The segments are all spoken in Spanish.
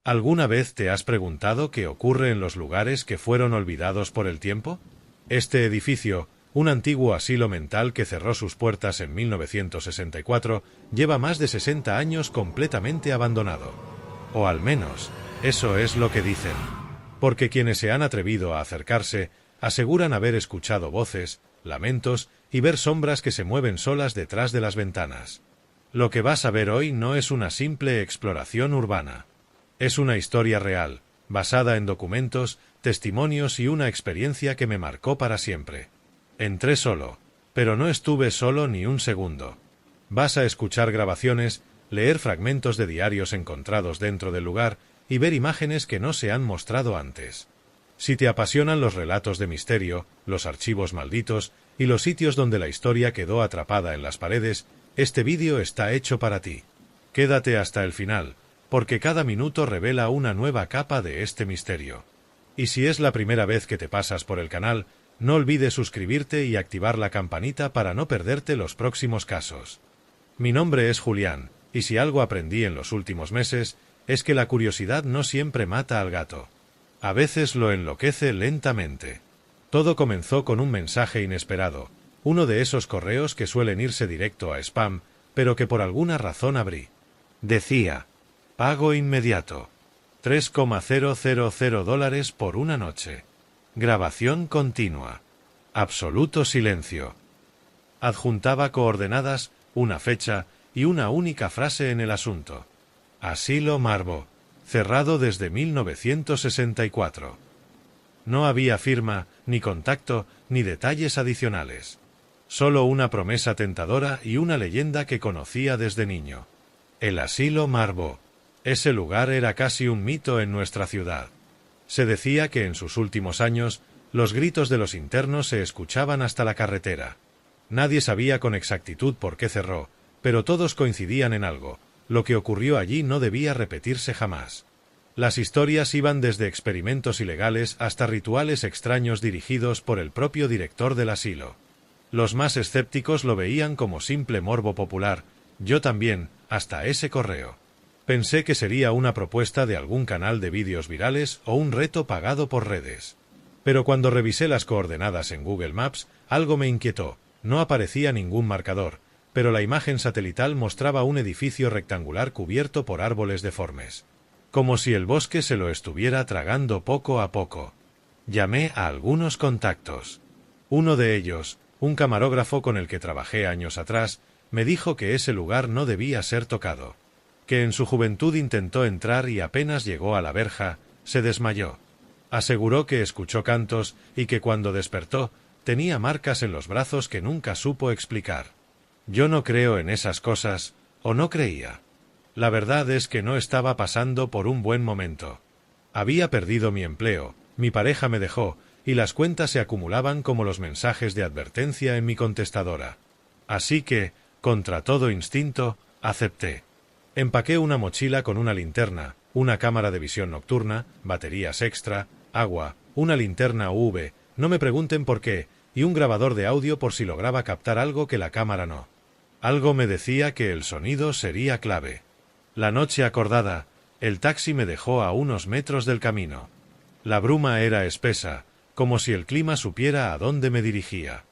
¿Alguna vez te has preguntado qué ocurre en los lugares que fueron olvidados por el tiempo? Este edificio, un antiguo asilo mental que cerró sus puertas en 1964, lleva más de 60 años completamente abandonado. O al menos, eso es lo que dicen. Porque quienes se han atrevido a acercarse aseguran haber escuchado voces, lamentos y ver sombras que se mueven solas detrás de las ventanas. Lo que vas a ver hoy no es una simple exploración urbana. Es una historia real, basada en documentos, testimonios y una experiencia que me marcó para siempre. Entré solo, pero no estuve solo ni un segundo. Vas a escuchar grabaciones, leer fragmentos de diarios encontrados dentro del lugar y ver imágenes que no se han mostrado antes. Si te apasionan los relatos de misterio, los archivos malditos y los sitios donde la historia quedó atrapada en las paredes, este vídeo está hecho para ti. Quédate hasta el final, porque cada minuto revela una nueva capa de este misterio. Y si es la primera vez que te pasas por el canal, no olvides suscribirte y activar la campanita para no perderte los próximos casos. Mi nombre es Julián, y si algo aprendí en los últimos meses, es que la curiosidad no siempre mata al gato. A veces lo enloquece lentamente. Todo comenzó con un mensaje inesperado, uno de esos correos que suelen irse directo a spam, pero que por alguna razón abrí. Decía: pago inmediato. $3,000 por una noche. Grabación continua. Absoluto silencio. Adjuntaba coordenadas, una fecha y una única frase en el asunto. Asilo Marbo. Cerrado desde 1964. No había firma, ni contacto, ni detalles adicionales. Solo una promesa tentadora y una leyenda que conocía desde niño. El Asilo Marbo. Ese lugar era casi un mito en nuestra ciudad. Se decía que en sus últimos años, los gritos de los internos se escuchaban hasta la carretera. Nadie sabía con exactitud por qué cerró, pero todos coincidían en algo: lo que ocurrió allí no debía repetirse jamás. Las historias iban desde experimentos ilegales hasta rituales extraños dirigidos por el propio director del asilo. Los más escépticos lo veían como simple morbo popular, yo también, hasta ese correo. Pensé que sería una propuesta de algún canal de vídeos virales o un reto pagado por redes. Pero cuando revisé las coordenadas en Google Maps, algo me inquietó. No aparecía ningún marcador, pero la imagen satelital mostraba un edificio rectangular cubierto por árboles deformes. Como si el bosque se lo estuviera tragando poco a poco. Llamé a algunos contactos. Uno de ellos, un camarógrafo con el que trabajé años atrás, me dijo que ese lugar no debía ser tocado. Que en su juventud intentó entrar y apenas llegó a la verja, se desmayó. Aseguró que escuchó cantos y que cuando despertó, tenía marcas en los brazos que nunca supo explicar. Yo no creo en esas cosas, o no creía. La verdad es que no estaba pasando por un buen momento. Había perdido mi empleo, mi pareja me dejó, y las cuentas se acumulaban como los mensajes de advertencia en mi contestadora. Así que, contra todo instinto, acepté. Empaqué una mochila con una linterna, una cámara de visión nocturna, baterías extra, agua, una linterna UV, no me pregunten por qué, y un grabador de audio por si lograba captar algo que la cámara no. Algo me decía que el sonido sería clave. La noche acordada, el taxi me dejó a unos metros del camino. La bruma era espesa, como si el clima supiera a dónde me dirigía.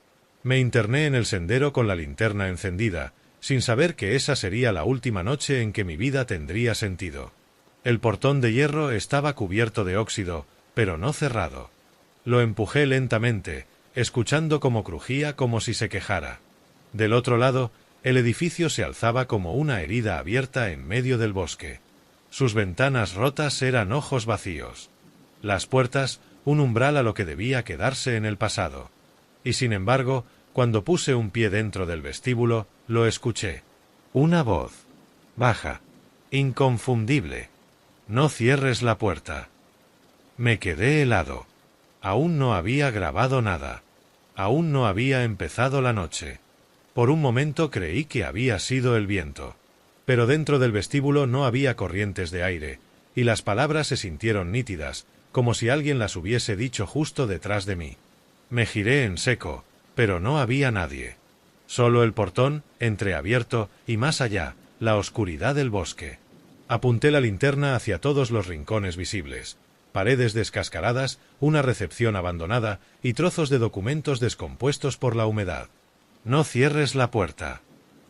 Me interné en el sendero con la linterna encendida, sin saber que esa sería la última noche en que mi vida tendría sentido. El portón de hierro estaba cubierto de óxido, pero no cerrado. Lo empujé lentamente, escuchando cómo crujía como si se quejara. Del otro lado, el edificio se alzaba como una herida abierta en medio del bosque. Sus ventanas rotas eran ojos vacíos. Las puertas, un umbral a lo que debía quedarse en el pasado. Y sin embargo, cuando puse un pie dentro del vestíbulo, lo escuché. Una voz. Baja. Inconfundible. No cierres la puerta. Me quedé helado. Aún no había grabado nada. Aún no había empezado la noche. Por un momento creí que había sido el viento. Pero dentro del vestíbulo no había corrientes de aire, y las palabras se sintieron nítidas, como si alguien las hubiese dicho justo detrás de mí. Me giré en seco, pero no había nadie. Solo el portón, entreabierto, y más allá, la oscuridad del bosque. Apunté la linterna hacia todos los rincones visibles. Paredes descascaradas, una recepción abandonada y trozos de documentos descompuestos por la humedad. No cierres la puerta.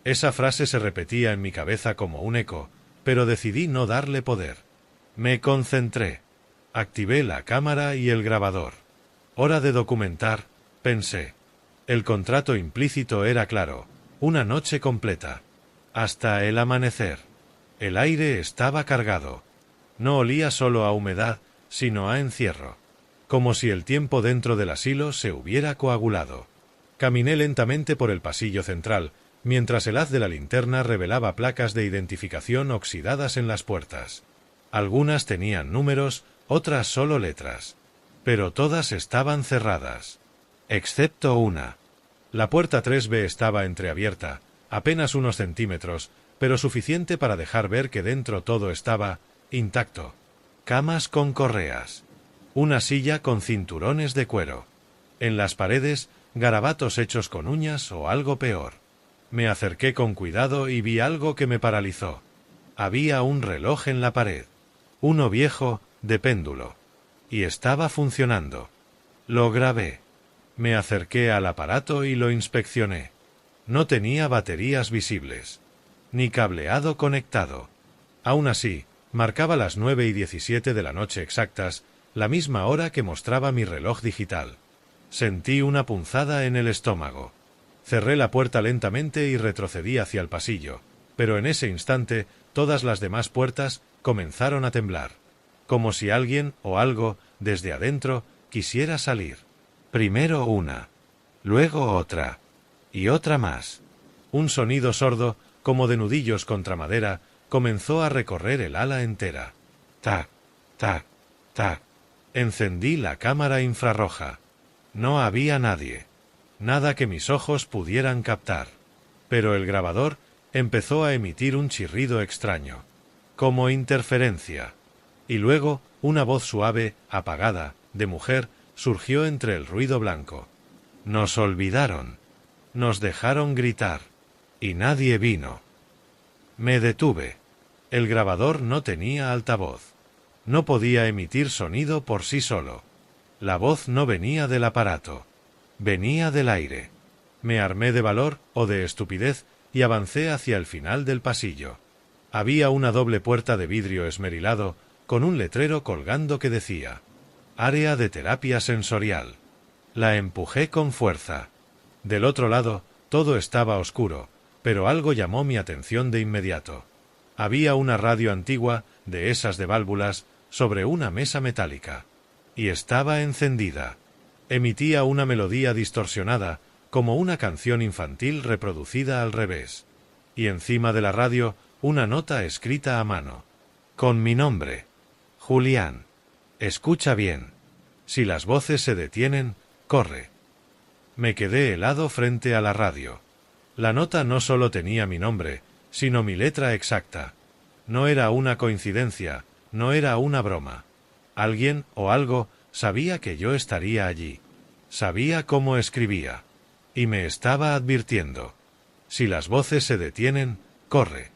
Esa frase se repetía en mi cabeza como un eco, pero decidí no darle poder. Me concentré. Activé la cámara y el grabador. Hora de documentar, pensé. El contrato implícito era claro, una noche completa. Hasta el amanecer. El aire estaba cargado. No olía solo a humedad, sino a encierro. Como si el tiempo dentro del asilo se hubiera coagulado. Caminé lentamente por el pasillo central, mientras el haz de la linterna revelaba placas de identificación oxidadas en las puertas. Algunas tenían números, otras solo letras. Pero todas estaban cerradas. Excepto una. La puerta 3B estaba entreabierta, apenas unos centímetros, pero suficiente para dejar ver que dentro todo estaba intacto. Camas con correas. Una silla con cinturones de cuero. En las paredes, garabatos hechos con uñas o algo peor. Me acerqué con cuidado y vi algo que me paralizó. Había un reloj en la pared. Uno viejo, de péndulo. Y estaba funcionando. Lo grabé. Me acerqué al aparato y lo inspeccioné. No tenía baterías visibles. Ni cableado conectado. Aún así, marcaba las 9:17 de la noche exactas, la misma hora que mostraba mi reloj digital. Sentí una punzada en el estómago. Cerré la puerta lentamente y retrocedí hacia el pasillo, pero en ese instante todas las demás puertas comenzaron a temblar. Como si alguien o algo, desde adentro, quisiera salir. Primero una, luego otra, y otra más. Un sonido sordo, como de nudillos contra madera, comenzó a recorrer el ala entera. Tac, tac, tac. Encendí la cámara infrarroja. No había nadie. Nada que mis ojos pudieran captar. Pero el grabador empezó a emitir un chirrido extraño. Como interferencia. Y luego, una voz suave, apagada, de mujer, surgió entre el ruido blanco. Nos olvidaron. Nos dejaron gritar. Y nadie vino. Me detuve. El grabador no tenía altavoz. No podía emitir sonido por sí solo. La voz no venía del aparato. Venía del aire. Me armé de valor o de estupidez y avancé hacia el final del pasillo. Había una doble puerta de vidrio esmerilado, con un letrero colgando que decía: Área de terapia sensorial. La empujé con fuerza. Del otro lado, todo estaba oscuro, pero algo llamó mi atención de inmediato. Había una radio antigua, de esas de válvulas, sobre una mesa metálica. Y estaba encendida. Emitía una melodía distorsionada, como una canción infantil reproducida al revés. Y encima de la radio, una nota escrita a mano. Con mi nombre. Julián. Escucha bien. Si las voces se detienen, corre. Me quedé helado frente a la radio. La nota no solo tenía mi nombre, sino mi letra exacta. No era una coincidencia, no era una broma. Alguien, o algo, sabía que yo estaría allí. Sabía cómo escribía. Y me estaba advirtiendo. Si las voces se detienen, corre.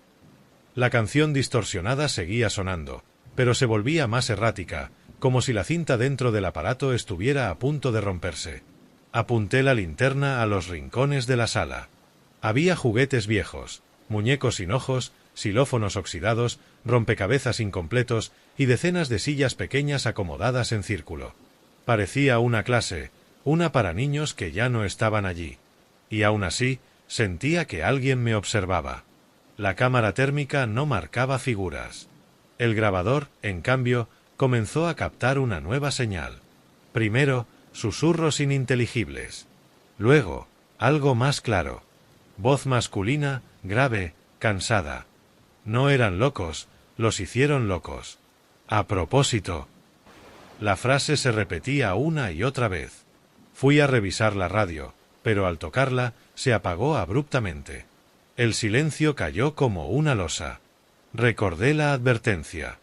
La canción distorsionada seguía sonando, pero se volvía más errática, como si la cinta dentro del aparato estuviera a punto de romperse. Apunté la linterna a los rincones de la sala. Había juguetes viejos, muñecos sin ojos, xilófonos oxidados, rompecabezas incompletos y decenas de sillas pequeñas acomodadas en círculo. Parecía una clase, una para niños que ya no estaban allí. Y aún así, sentía que alguien me observaba. La cámara térmica no marcaba figuras. El grabador, en cambio, comenzó a captar una nueva señal. Primero, susurros ininteligibles. Luego, algo más claro. Voz masculina, grave, cansada. No eran locos, los hicieron locos. A propósito. La frase se repetía una y otra vez. Fui a revisar la radio, pero al tocarla, se apagó abruptamente. El silencio cayó como una losa. Recordé la advertencia.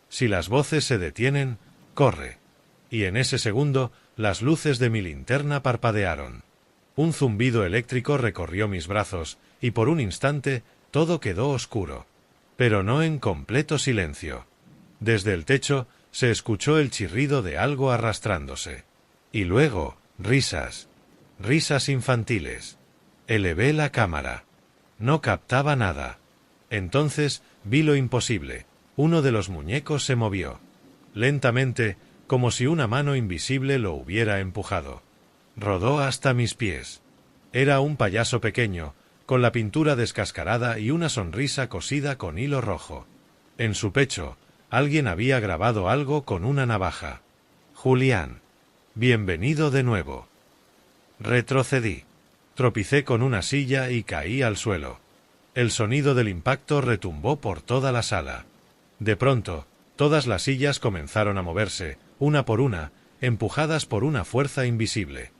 Si las voces se detienen, corre. Y en ese segundo, las luces de mi linterna parpadearon. Un zumbido eléctrico recorrió mis brazos, y por un instante, todo quedó oscuro. pero no en completo silencio. Desde el techo se escuchó el chirrido de algo arrastrándose. Y luego, risas. Risas infantiles. Elevé la cámara. No captaba nada. Entonces vi lo imposible. Uno de los muñecos se movió. Lentamente, como si una mano invisible lo hubiera empujado. Rodó hasta mis pies. Era un payaso pequeño, con la pintura descascarada y una sonrisa cosida con hilo rojo. En su pecho, alguien había grabado algo con una navaja. Julián. Bienvenido de nuevo. Retrocedí. Tropicé con una silla y caí al suelo. El sonido del impacto retumbó por toda la sala. De pronto, todas las sillas comenzaron a moverse, una por una, empujadas por una fuerza invisible.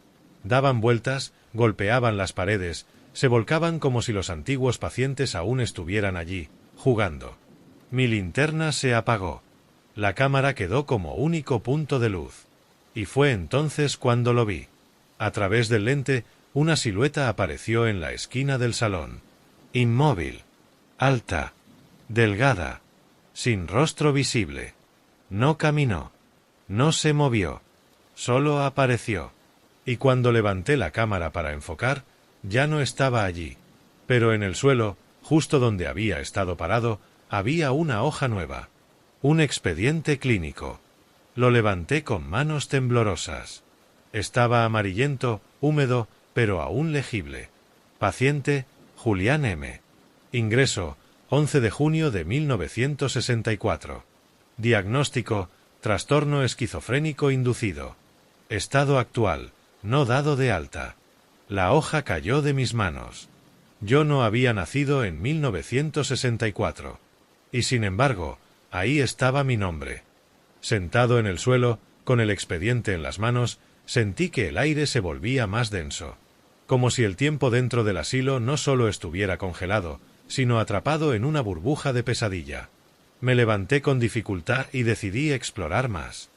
Daban vueltas, golpeaban las paredes, se volcaban como si los antiguos pacientes aún estuvieran allí, jugando. Mi linterna se apagó. La cámara quedó como único punto de luz. Y fue entonces cuando lo vi. A través del lente, una silueta apareció en la esquina del salón. Inmóvil. Alta. Delgada. Sin rostro visible. No caminó. No se movió. Solo apareció. Y cuando levanté la cámara para enfocar, ya no estaba allí. Pero en el suelo, justo donde había estado parado, había una hoja nueva. Un expediente clínico. Lo levanté con manos temblorosas. Estaba amarillento, húmedo, pero aún legible. Paciente, Julián M. Ingreso, 11 de junio de 1964. Diagnóstico, trastorno esquizofrénico inducido. Estado actual, no dado de alta. La hoja cayó de mis manos. Yo no había nacido en 1964. Y sin embargo, ahí estaba mi nombre. Sentado en el suelo, con el expediente en las manos, sentí que el aire se volvía más denso. Como si el tiempo dentro del asilo no solo estuviera congelado, sino atrapado en una burbuja de pesadilla. Me levanté con dificultad y decidí explorar más.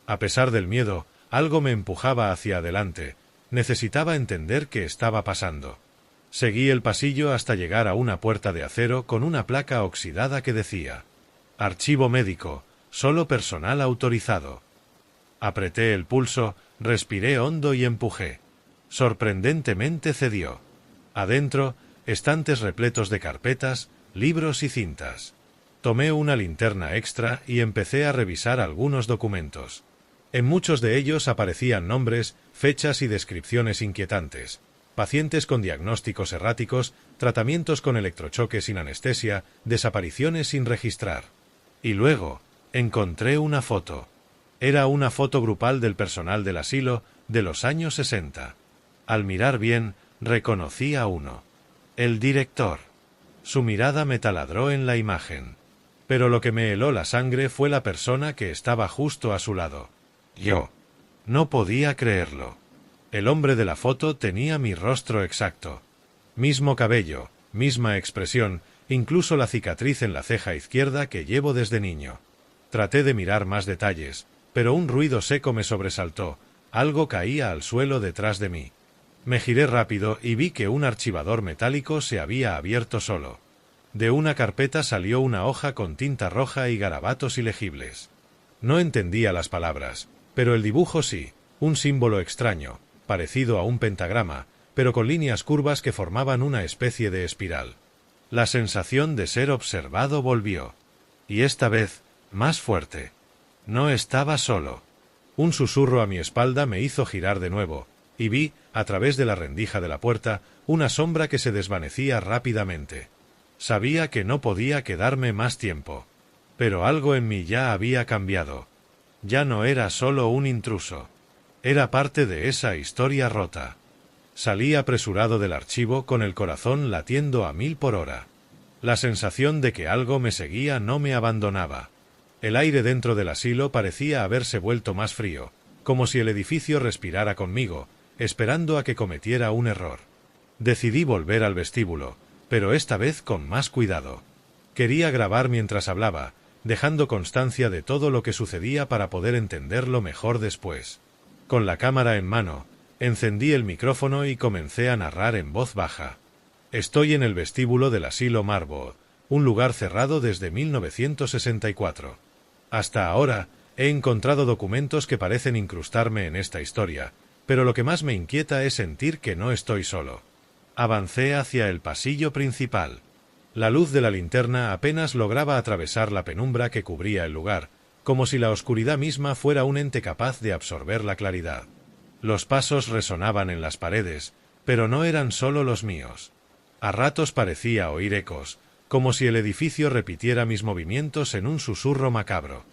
A pesar del miedo, algo me empujaba hacia adelante. Necesitaba entender qué estaba pasando. Seguí el pasillo hasta llegar a una puerta de acero con una placa oxidada que decía: Archivo médico, solo personal autorizado. Apreté el pulso, respiré hondo y empujé. Sorprendentemente cedió. Adentro, estantes repletos de carpetas, libros y cintas. Tomé una linterna extra y empecé a revisar algunos documentos. En muchos de ellos aparecían nombres, fechas y descripciones inquietantes. Pacientes con diagnósticos erráticos, tratamientos con electrochoque sin anestesia, desapariciones sin registrar. Y luego, encontré una foto. Era una foto grupal del personal del asilo de los años 60. Al mirar bien, reconocí a uno. El director. Su mirada me taladró en la imagen. Pero lo que me heló la sangre fue la persona que estaba justo a su lado. Yo. No podía creerlo. El hombre de la foto tenía mi rostro exacto. Mismo cabello, misma expresión, incluso la cicatriz en la ceja izquierda que llevo desde niño. Traté de mirar más detalles, pero un ruido seco me sobresaltó. Algo caía al suelo detrás de mí. Me giré rápido y vi que un archivador metálico se había abierto solo. De una carpeta salió una hoja con tinta roja y garabatos ilegibles. No entendía las palabras, pero el dibujo sí, un símbolo extraño, parecido a un pentagrama, pero con líneas curvas que formaban una especie de espiral. La sensación de ser observado volvió. Y esta vez, más fuerte. No estaba solo. Un susurro a mi espalda me hizo girar de nuevo, y vi, a través de la rendija de la puerta, una sombra que se desvanecía rápidamente. Sabía que no podía quedarme más tiempo. Pero algo en mí ya había cambiado. Ya no era solo un intruso. Era parte de esa historia rota. Salí apresurado del archivo con el corazón latiendo a 1000 por hora. La sensación de que algo me seguía no me abandonaba. El aire dentro del asilo parecía haberse vuelto más frío, como si el edificio respirara conmigo, esperando a que cometiera un error. Decidí volver al vestíbulo, pero esta vez con más cuidado. Quería grabar mientras hablaba, dejando constancia de todo lo que sucedía para poder entenderlo mejor después. Con la cámara en mano, encendí el micrófono y comencé a narrar en voz baja. Estoy en el vestíbulo del asilo Marwood, un lugar cerrado desde 1964. Hasta ahora, he encontrado documentos que parecen incrustarme en esta historia, pero lo que más me inquieta es sentir que no estoy solo. Avancé hacia el pasillo principal. La luz de la linterna apenas lograba atravesar la penumbra que cubría el lugar, como si la oscuridad misma fuera un ente capaz de absorber la claridad. Los pasos resonaban en las paredes, pero no eran solo los míos. A ratos parecía oír ecos, como si el edificio repitiera mis movimientos en un susurro macabro.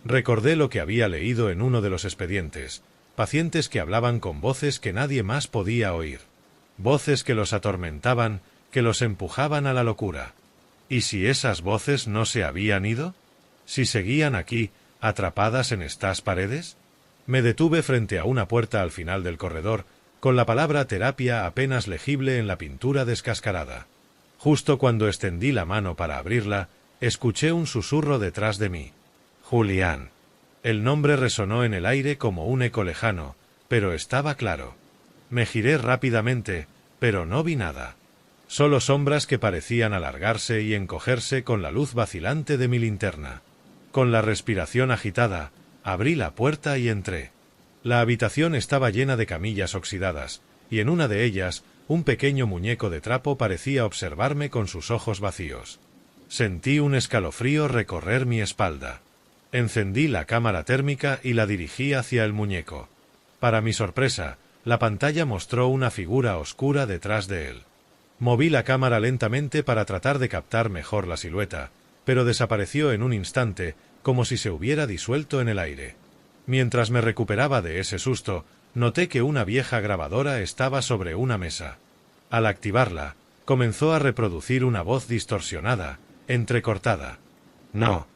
Recordé lo que había leído en uno de los expedientes, pacientes que hablaban con voces que nadie más podía oír. Voces que los atormentaban, que los empujaban a la locura. ¿Y si esas voces no se habían ido? ¿Si seguían aquí, atrapadas en estas paredes? Me detuve frente a una puerta al final del corredor, con la palabra terapia apenas legible en la pintura descascarada. Justo cuando extendí la mano para abrirla, escuché un susurro detrás de mí. Julián. El nombre resonó en el aire como un eco lejano, pero estaba claro. Me giré rápidamente, pero no vi nada. Solo sombras que parecían alargarse y encogerse con la luz vacilante de mi linterna. Con la respiración agitada, abrí la puerta y entré. La habitación estaba llena de camillas oxidadas, y en una de ellas, un pequeño muñeco de trapo parecía observarme con sus ojos vacíos. Sentí un escalofrío recorrer mi espalda. Encendí la cámara térmica y la dirigí hacia el muñeco. Para mi sorpresa, la pantalla mostró una figura oscura detrás de él. Moví la cámara lentamente para tratar de captar mejor la silueta, pero desapareció en un instante, como si se hubiera disuelto en el aire. Mientras me recuperaba de ese susto, noté que una vieja grabadora estaba sobre una mesa. Al activarla, comenzó a reproducir una voz distorsionada, entrecortada. No.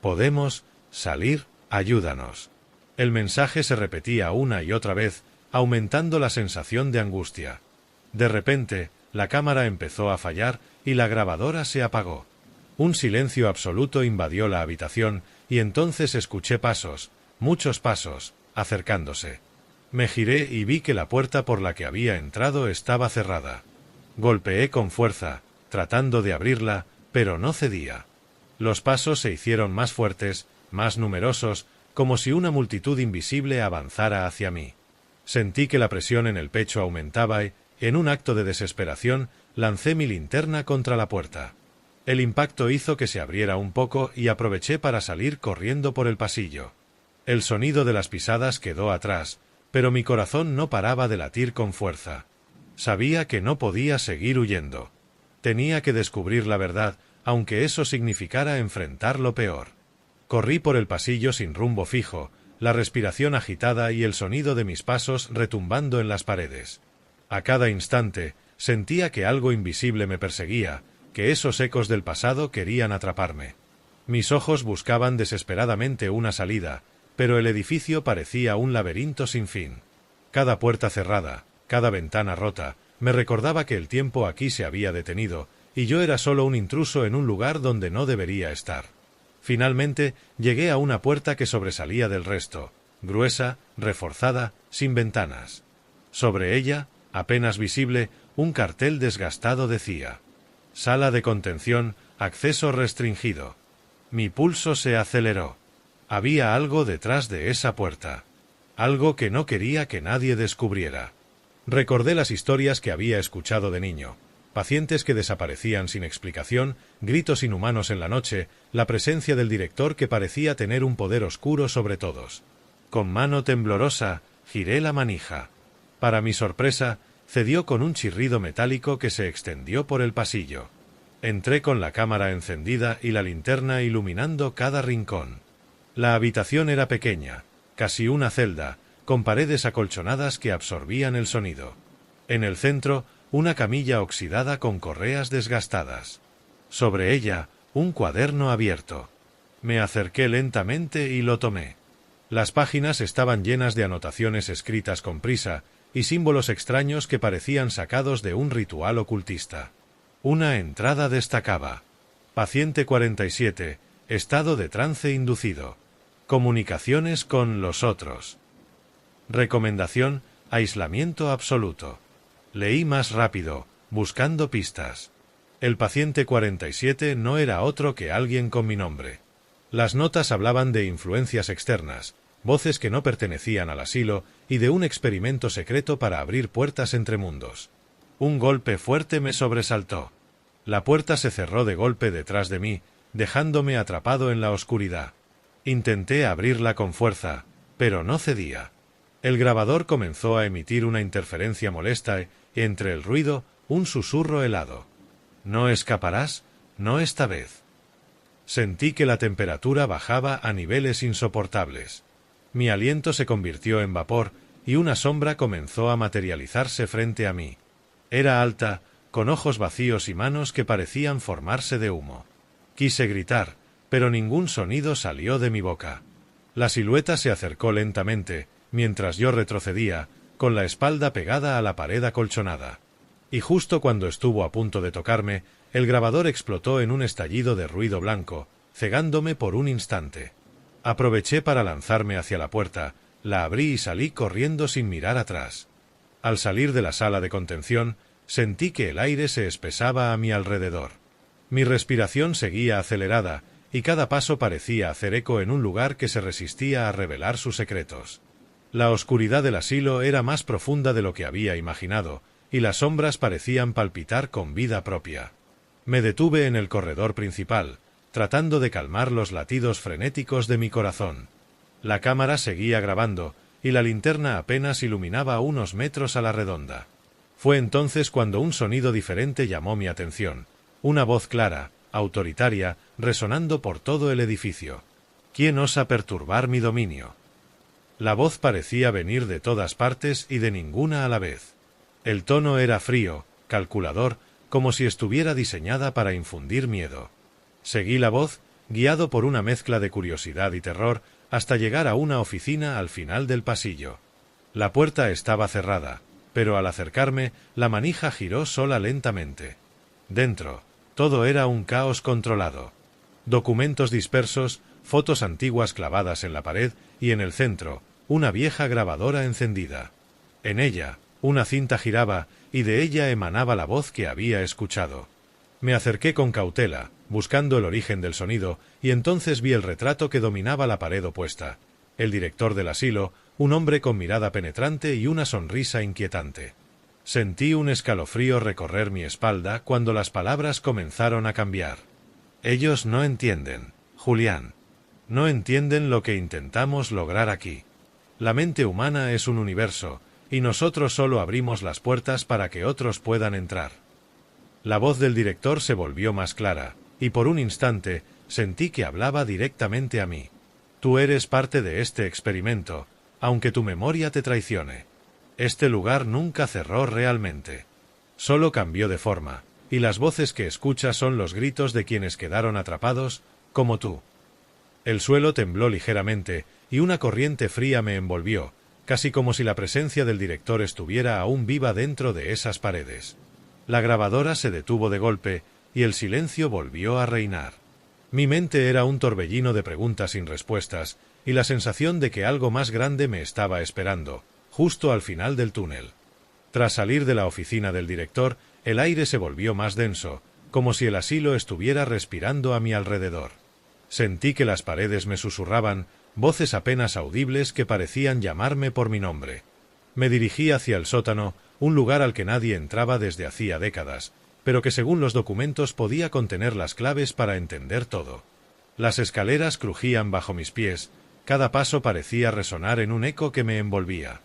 Podemos salir, ayúdanos. El mensaje se repetía una y otra vez, aumentando la sensación de angustia. De repente, la cámara empezó a fallar y la grabadora se apagó. Un silencio absoluto invadió la habitación y entonces escuché pasos, muchos pasos, acercándose. Me giré y vi que la puerta por la que había entrado estaba cerrada. Golpeé con fuerza, tratando de abrirla, pero no cedía. Los pasos se hicieron más fuertes, más numerosos, como si una multitud invisible avanzara hacia mí. Sentí que la presión en el pecho aumentaba y, en un acto de desesperación, lancé mi linterna contra la puerta. El impacto hizo que se abriera un poco y aproveché para salir corriendo por el pasillo. El sonido de las pisadas quedó atrás, pero mi corazón no paraba de latir con fuerza. Sabía que no podía seguir huyendo. Tenía que descubrir la verdad, aunque eso significara enfrentar lo peor. Corrí por el pasillo sin rumbo fijo, la respiración agitada y el sonido de mis pasos retumbando en las paredes. A cada instante, sentía que algo invisible me perseguía, que esos ecos del pasado querían atraparme. Mis ojos buscaban desesperadamente una salida, pero el edificio parecía un laberinto sin fin. Cada puerta cerrada, cada ventana rota, me recordaba que el tiempo aquí se había detenido, y yo era solo un intruso en un lugar donde no debería estar. Finalmente, llegué a una puerta que sobresalía del resto, gruesa, reforzada, sin ventanas. Sobre ella, apenas visible, un cartel desgastado decía: Sala de contención, acceso restringido. Mi pulso se aceleró. Había algo detrás de esa puerta. Algo que no quería que nadie descubriera. Recordé las historias que había escuchado de niño. Pacientes que desaparecían sin explicación, gritos inhumanos en la noche, la presencia del director que parecía tener un poder oscuro sobre todos. Con mano temblorosa, giré la manija. Para mi sorpresa, cedió con un chirrido metálico que se extendió por el pasillo. Entré con la cámara encendida y la linterna iluminando cada rincón. La habitación era pequeña, casi una celda, con paredes acolchonadas que absorbían el sonido. En el centro, una camilla oxidada con correas desgastadas. Sobre ella, un cuaderno abierto. Me acerqué lentamente y lo tomé. Las páginas estaban llenas de anotaciones escritas con prisa y símbolos extraños que parecían sacados de un ritual ocultista. Una entrada destacaba: Paciente 47, estado de trance inducido. Comunicaciones con los otros. Recomendación: aislamiento absoluto. Leí más rápido, buscando pistas. El paciente 47 no era otro que alguien con mi nombre. Las notas hablaban de influencias externas, voces que no pertenecían al asilo y de un experimento secreto para abrir puertas entre mundos. Un golpe fuerte me sobresaltó. La puerta se cerró de golpe detrás de mí, dejándome atrapado en la oscuridad. Intenté abrirla con fuerza, pero no cedía. El grabador comenzó a emitir una interferencia molesta y, entre el ruido, un susurro helado. «No escaparás, no esta vez». Sentí que la temperatura bajaba a niveles insoportables. Mi aliento se convirtió en vapor y una sombra comenzó a materializarse frente a mí. Era alta, con ojos vacíos y manos que parecían formarse de humo. Quise gritar, pero ningún sonido salió de mi boca. La silueta se acercó lentamente, mientras yo retrocedía, con la espalda pegada a la pared acolchonada. Y justo cuando estuvo a punto de tocarme, el grabador explotó en un estallido de ruido blanco, cegándome por un instante. Aproveché para lanzarme hacia la puerta, la abrí y salí corriendo sin mirar atrás. Al salir de la sala de contención, sentí que el aire se espesaba a mi alrededor. Mi respiración seguía acelerada, y cada paso parecía hacer eco en un lugar que se resistía a revelar sus secretos. La oscuridad del asilo era más profunda de lo que había imaginado, y las sombras parecían palpitar con vida propia. Me detuve en el corredor principal, tratando de calmar los latidos frenéticos de mi corazón. La cámara seguía grabando, y la linterna apenas iluminaba unos metros a la redonda. Fue entonces cuando un sonido diferente llamó mi atención, una voz clara, autoritaria, resonando por todo el edificio. ¿Quién osa perturbar mi dominio? La voz parecía venir de todas partes y de ninguna a la vez. El tono era frío, calculador, como si estuviera diseñada para infundir miedo. Seguí la voz, guiado por una mezcla de curiosidad y terror, hasta llegar a una oficina al final del pasillo. La puerta estaba cerrada, pero al acercarme, la manija giró sola lentamente. Dentro, todo era un caos controlado. Documentos dispersos, fotos antiguas clavadas en la pared y en el centro, una vieja grabadora encendida. En ella, una cinta giraba y de ella emanaba la voz que había escuchado. Me acerqué con cautela, buscando el origen del sonido, y entonces vi el retrato que dominaba la pared opuesta. El director del asilo, un hombre con mirada penetrante y una sonrisa inquietante. Sentí un escalofrío recorrer mi espalda cuando las palabras comenzaron a cambiar. Ellos no entienden, Julián. No entienden lo que intentamos lograr aquí. La mente humana es un universo, y nosotros solo abrimos las puertas para que otros puedan entrar. La voz del director se volvió más clara, y por un instante sentí que hablaba directamente a mí. Tú eres parte de este experimento, aunque tu memoria te traicione. Este lugar nunca cerró realmente. Solo cambió de forma, y las voces que escuchas son los gritos de quienes quedaron atrapados, como tú. El suelo tembló ligeramente, y una corriente fría me envolvió, casi como si la presencia del director estuviera aún viva dentro de esas paredes. La grabadora se detuvo de golpe, y el silencio volvió a reinar. Mi mente era un torbellino de preguntas sin respuestas, y la sensación de que algo más grande me estaba esperando, justo al final del túnel. Tras salir de la oficina del director, el aire se volvió más denso, como si el asilo estuviera respirando a mi alrededor. Sentí que las paredes me susurraban, voces apenas audibles que parecían llamarme por mi nombre. Me dirigí hacia el sótano, un lugar al que nadie entraba desde hacía décadas, pero que según los documentos podía contener las claves para entender todo. Las escaleras crujían bajo mis pies, cada paso parecía resonar en un eco que me envolvía.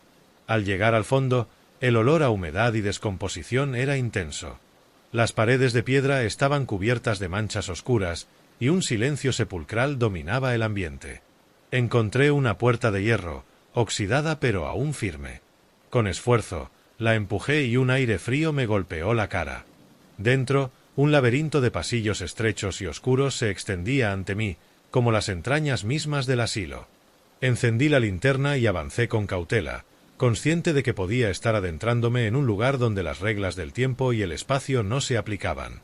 Al llegar al fondo, el olor a humedad y descomposición era intenso. Las paredes de piedra estaban cubiertas de manchas oscuras, y un silencio sepulcral dominaba el ambiente. Encontré una puerta de hierro, oxidada pero aún firme. Con esfuerzo, la empujé y un aire frío me golpeó la cara. Dentro, un laberinto de pasillos estrechos y oscuros se extendía ante mí, como las entrañas mismas del asilo. Encendí la linterna y avancé con cautela, consciente de que podía estar adentrándome en un lugar donde las reglas del tiempo y el espacio no se aplicaban.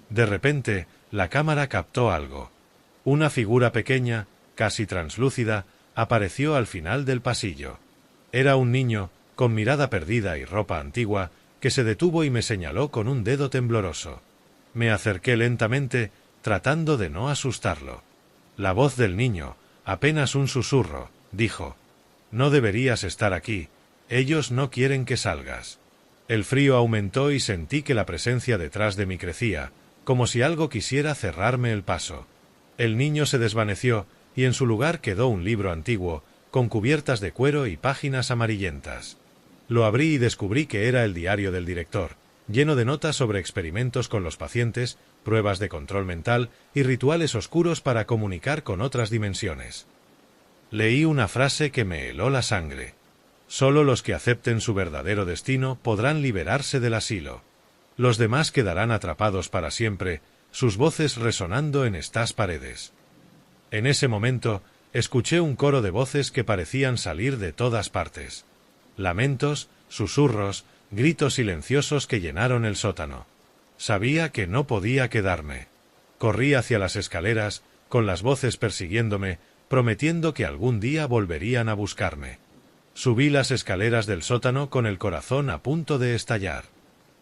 De repente, la cámara captó algo. Una figura pequeña, casi translúcida, apareció al final del pasillo. Era un niño, con mirada perdida y ropa antigua, que se detuvo y me señaló con un dedo tembloroso. Me acerqué lentamente, tratando de no asustarlo. La voz del niño, apenas un susurro, dijo: «No deberías estar aquí, ellos no quieren que salgas». El frío aumentó y sentí que la presencia detrás de mí crecía, como si algo quisiera cerrarme el paso. El niño se desvaneció, y en su lugar quedó un libro antiguo, con cubiertas de cuero y páginas amarillentas. Lo abrí y descubrí que era el diario del director, lleno de notas sobre experimentos con los pacientes, pruebas de control mental y rituales oscuros para comunicar con otras dimensiones. Leí una frase que me heló la sangre. Solo los que acepten su verdadero destino podrán liberarse del asilo. Los demás quedarán atrapados para siempre, sus voces resonando en estas paredes. En ese momento, escuché un coro de voces que parecían salir de todas partes. Lamentos, susurros, gritos silenciosos que llenaron el sótano. Sabía que no podía quedarme. Corrí hacia las escaleras, con las voces persiguiéndome, prometiendo que algún día volverían a buscarme. Subí las escaleras del sótano con el corazón a punto de estallar.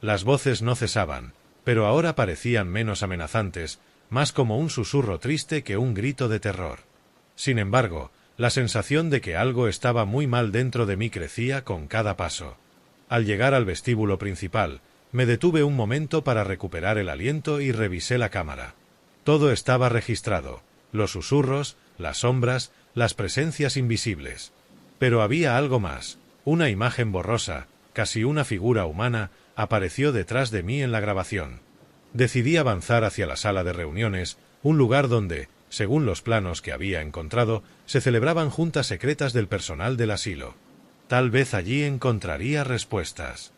Las voces no cesaban, pero ahora parecían menos amenazantes, más como un susurro triste que un grito de terror. Sin embargo, la sensación de que algo estaba muy mal dentro de mí crecía con cada paso. Al llegar al vestíbulo principal, me detuve un momento para recuperar el aliento y revisé la cámara. Todo estaba registrado: los susurros, las sombras, las presencias invisibles. Pero había algo más. Una imagen borrosa, casi una figura humana, apareció detrás de mí en la grabación. Decidí avanzar hacia la sala de reuniones, un lugar donde, según los planos que había encontrado, se celebraban juntas secretas del personal del asilo. Tal vez allí encontraría respuestas.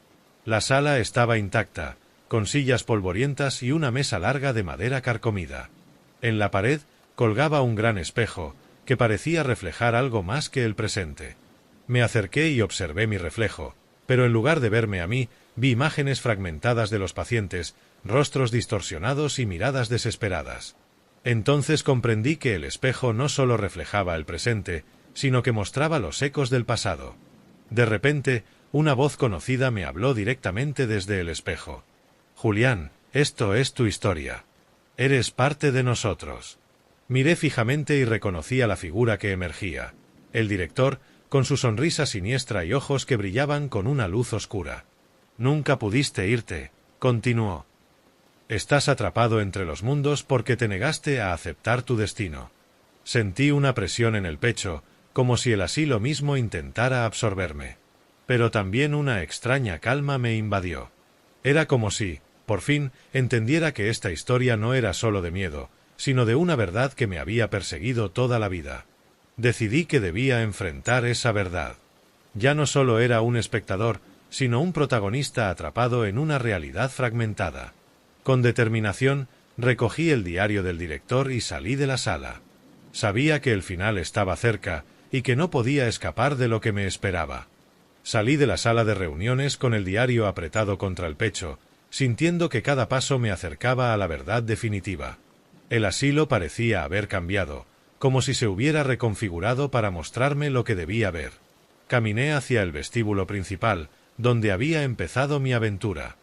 La sala estaba intacta, con sillas polvorientas y una mesa larga de madera carcomida. En la pared colgaba un gran espejo, que parecía reflejar algo más que el presente. Me acerqué y observé mi reflejo, pero en lugar de verme a mí, vi imágenes fragmentadas de los pacientes, rostros distorsionados y miradas desesperadas. Entonces comprendí que el espejo no solo reflejaba el presente, sino que mostraba los ecos del pasado. De repente, una voz conocida me habló directamente desde el espejo. «Julián, esto es tu historia. Eres parte de nosotros». Miré fijamente y reconocí a la figura que emergía. El director, con su sonrisa siniestra y ojos que brillaban con una luz oscura. «Nunca pudiste irte», continuó. «Estás atrapado entre los mundos porque te negaste a aceptar tu destino». Sentí una presión en el pecho, como si el asilo mismo intentara absorberme. Pero también una extraña calma me invadió. Era como si, por fin, entendiera que esta historia no era solo de miedo, sino de una verdad que me había perseguido toda la vida. Decidí que debía enfrentar esa verdad. Ya no solo era un espectador, sino un protagonista atrapado en una realidad fragmentada. Con determinación, recogí el diario del director y salí de la sala. Sabía que el final estaba cerca, y que no podía escapar de lo que me esperaba. Salí de la sala de reuniones con el diario apretado contra el pecho, sintiendo que cada paso me acercaba a la verdad definitiva. El asilo parecía haber cambiado, como si se hubiera reconfigurado para mostrarme lo que debía ver. Caminé hacia el vestíbulo principal, donde había empezado mi aventura.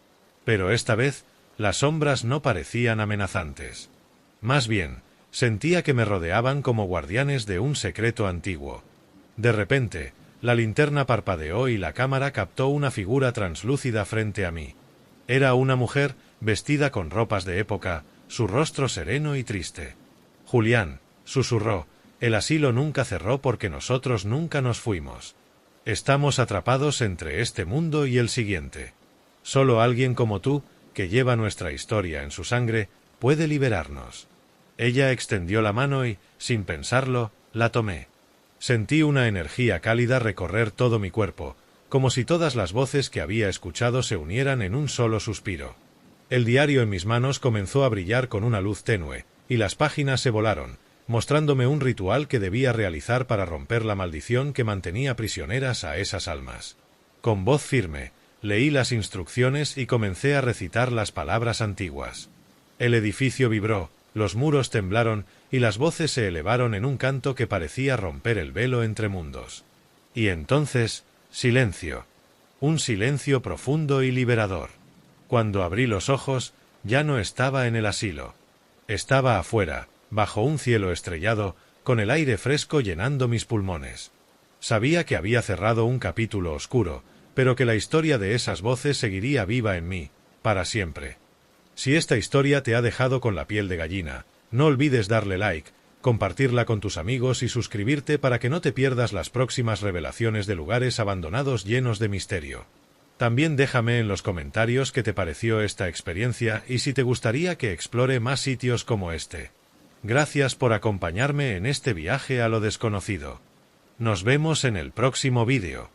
Pero esta vez, las sombras no parecían amenazantes. Más bien, sentía que me rodeaban como guardianes de un secreto antiguo. De repente, la linterna parpadeó y la cámara captó una figura translúcida frente a mí. Era una mujer, vestida con ropas de época, su rostro sereno y triste. «Julián», susurró, «el asilo nunca cerró porque nosotros nunca nos fuimos. Estamos atrapados entre este mundo y el siguiente. Solo alguien como tú, que lleva nuestra historia en su sangre, puede liberarnos». Ella extendió la mano y, sin pensarlo, la tomé. Sentí una energía cálida recorrer todo mi cuerpo, como si todas las voces que había escuchado se unieran en un solo suspiro. El diario en mis manos comenzó a brillar con una luz tenue, y las páginas se volaron, mostrándome un ritual que debía realizar para romper la maldición que mantenía prisioneras a esas almas. Con voz firme, leí las instrucciones y comencé a recitar las palabras antiguas. El edificio vibró, los muros temblaron y las voces se elevaron en un canto que parecía romper el velo entre mundos. Y entonces, silencio. Un silencio profundo y liberador. Cuando abrí los ojos, Ya no estaba en el asilo. Estaba afuera, bajo un cielo estrellado, con el aire fresco llenando mis pulmones. Sabía que había cerrado un capítulo oscuro, pero que la historia de esas voces seguiría viva en mí, para siempre. Si esta historia te ha dejado con la piel de gallina, no olvides darle like, compartirla con tus amigos y suscribirte para que no te pierdas las próximas revelaciones de lugares abandonados llenos de misterio. También déjame en los comentarios qué te pareció esta experiencia y si te gustaría que explore más sitios como este. Gracias por acompañarme en este viaje a lo desconocido. Nos vemos en el próximo vídeo.